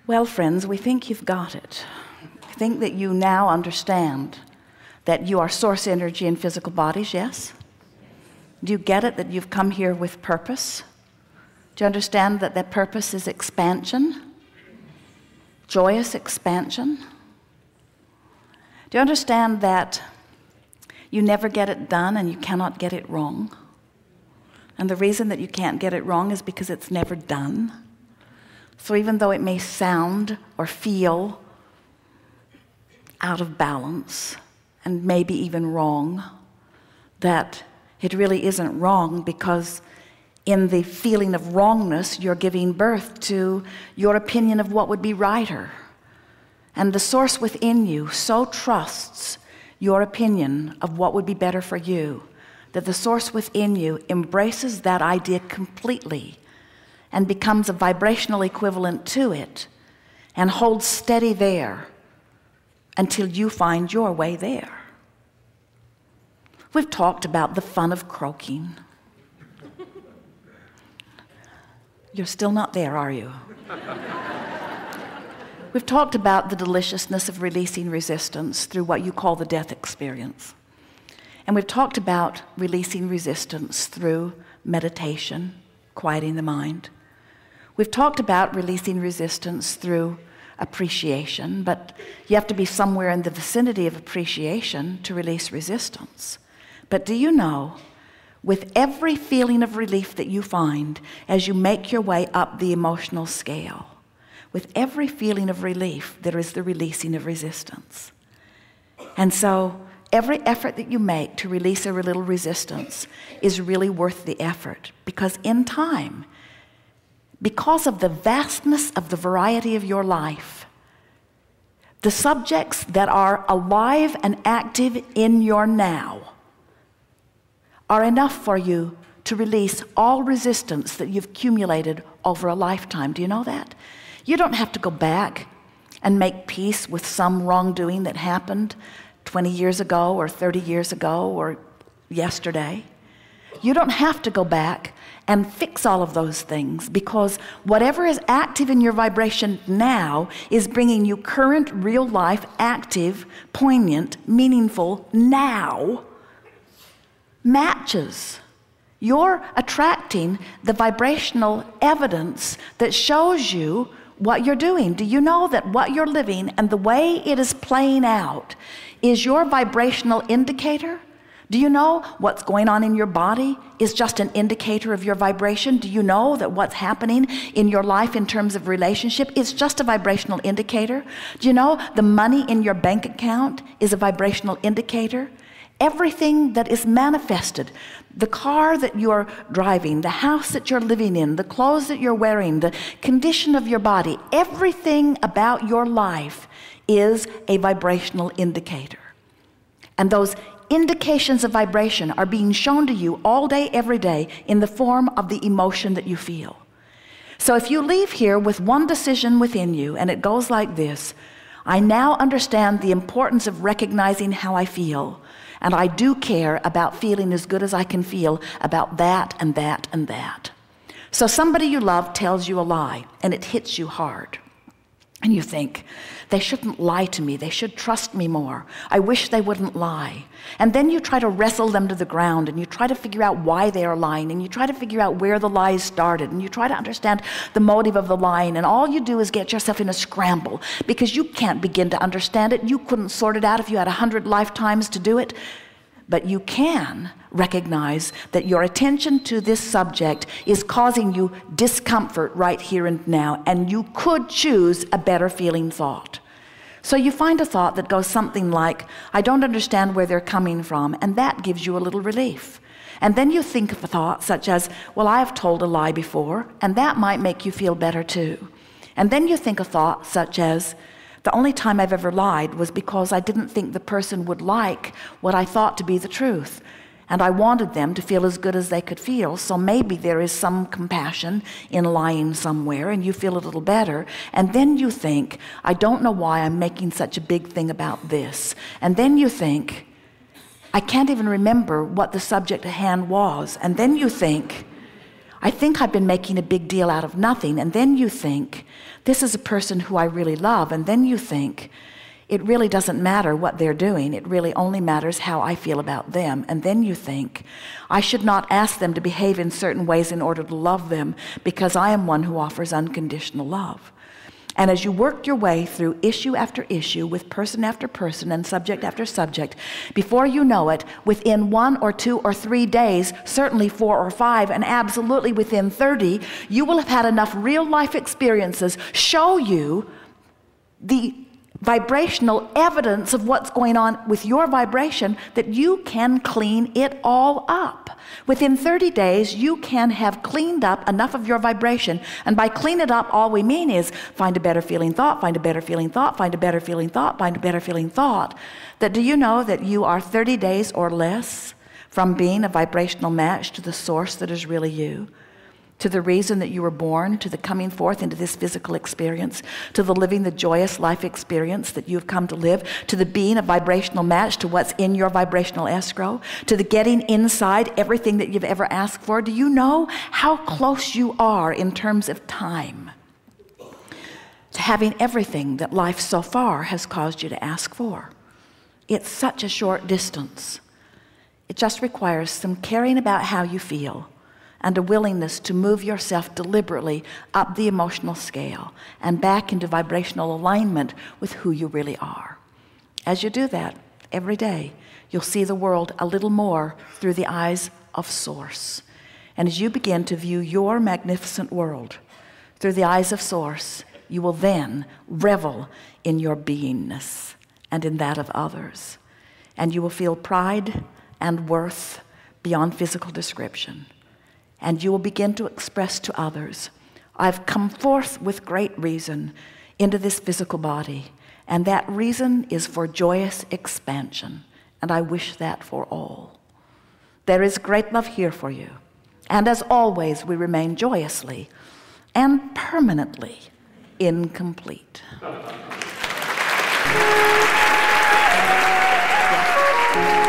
Well, friends, we think you've got it. We think that you now understand that you are source energy in physical bodies, yes? Do you get it that you've come here with purpose? Do you understand that that purpose is expansion? Joyous expansion? Do you understand that you never get it done and you cannot get it wrong? And the reason that you can't get it wrong is because it's never done. So even though it may sound or feel out of balance and maybe even wrong, that it really isn't wrong, because in the feeling of wrongness, you're giving birth to your opinion of what would be righter. And the source within you so trusts your opinion of what would be better for you that the source within you embraces that idea completely and becomes a vibrational equivalent to it and holds steady there until you find your way there. We've talked about the fun of croaking. You're still not there, are you? We've talked about the deliciousness of releasing resistance through what you call the death experience. And we've talked about releasing resistance through meditation, quieting the mind. We've talked about releasing resistance through appreciation, but you have to be somewhere in the vicinity of appreciation to release resistance. But do you know, with every feeling of relief that you find as you make your way up the emotional scale, with every feeling of relief, there is the releasing of resistance. And so every effort that you make to release a little resistance is really worth the effort, because in time, because of the vastness of the variety of your life, the subjects that are alive and active in your now are enough for you to release all resistance that you've accumulated over a lifetime. Do you know that? You don't have to go back and make peace with some wrongdoing that happened 20 years ago or 30 years ago or yesterday. You don't have to go back and fix all of those things, because whatever is active in your vibration now is bringing you current, real life, active, poignant, meaningful now matches. You're attracting the vibrational evidence that shows you what you're doing. Do you know that what you're living and the way it is playing out is your vibrational indicator? Do you know what's going on in your body is just an indicator of your vibration? Do you know that what's happening in your life in terms of relationship is just a vibrational indicator? Do you know the money in your bank account is a vibrational indicator? Everything that is manifested, the car that you're driving, the house that you're living in, the clothes that you're wearing, the condition of your body, everything about your life is a vibrational indicator. And those indications of vibration are being shown to you all day, every day, in the form of the emotion that you feel. So if you leave here with one decision within you, and it goes like this: I now understand the importance of recognizing how I feel, and I do care about feeling as good as I can feel about that and that and that. So somebody you love tells you a lie, and it hits you hard. And you think, they shouldn't lie to me. They should trust me more. I wish they wouldn't lie. And then you try to wrestle them to the ground, and you try to figure out why they are lying, and you try to figure out where the lies started, and you try to understand the motive of the lying, and all you do is get yourself in a scramble, because you can't begin to understand it. You couldn't sort it out if you had 100 lifetimes to do it. But you can recognize that your attention to this subject is causing you discomfort right here and now, and you could choose a better feeling thought. So you find a thought that goes something like, I don't understand where they're coming from, and that gives you a little relief. And then you think of a thought such as, well, I have told a lie before, and that might make you feel better too. And then you think a thought such as, the only time I've ever lied was because I didn't think the person would like what I thought to be the truth. And I wanted them to feel as good as they could feel, so maybe there is some compassion in lying somewhere, and you feel a little better. And then you think, I don't know why I'm making such a big thing about this. And then you think, I can't even remember what the subject at hand was. And then you think, I think I've been making a big deal out of nothing. And then you think, this is a person who I really love. And then you think, it really doesn't matter what they're doing. It really only matters how I feel about them. And then you think, I should not ask them to behave in certain ways in order to love them, because I am one who offers unconditional love. And as you work your way through issue after issue with person after person and subject after subject, before you know it, within 1 or 2 or 3 days, certainly 4 or 5, and absolutely within 30, you will have had enough real life experiences show you the vibrational evidence of what's going on with your vibration that you can clean it all up. Within 30 days, you can have cleaned up enough of your vibration. And by clean it up, all we mean is find a better feeling thought, find a better feeling thought, find a better feeling thought, find a better feeling thought. That do you know that you are 30 days or less from being a vibrational match to the source that is really you? To the reason that you were born, to the coming forth into this physical experience, to the living the joyous life experience that you've come to live, to the being a vibrational match to what's in your vibrational escrow, to the getting inside everything that you've ever asked for. Do you know how close you are in terms of time to having everything that life so far has caused you to ask for? It's such a short distance. It just requires some caring about how you feel, and a willingness to move yourself deliberately up the emotional scale and back into vibrational alignment with who you really are. As you do that every day, you'll see the world a little more through the eyes of Source. And as you begin to view your magnificent world through the eyes of Source, you will then revel in your beingness and in that of others. And you will feel pride and worth beyond physical description. And you will begin to express to others, I've come forth with great reason into this physical body, and that reason is for joyous expansion, and I wish that for all. There is great love here for you, and as always, we remain joyously and permanently incomplete. Yes.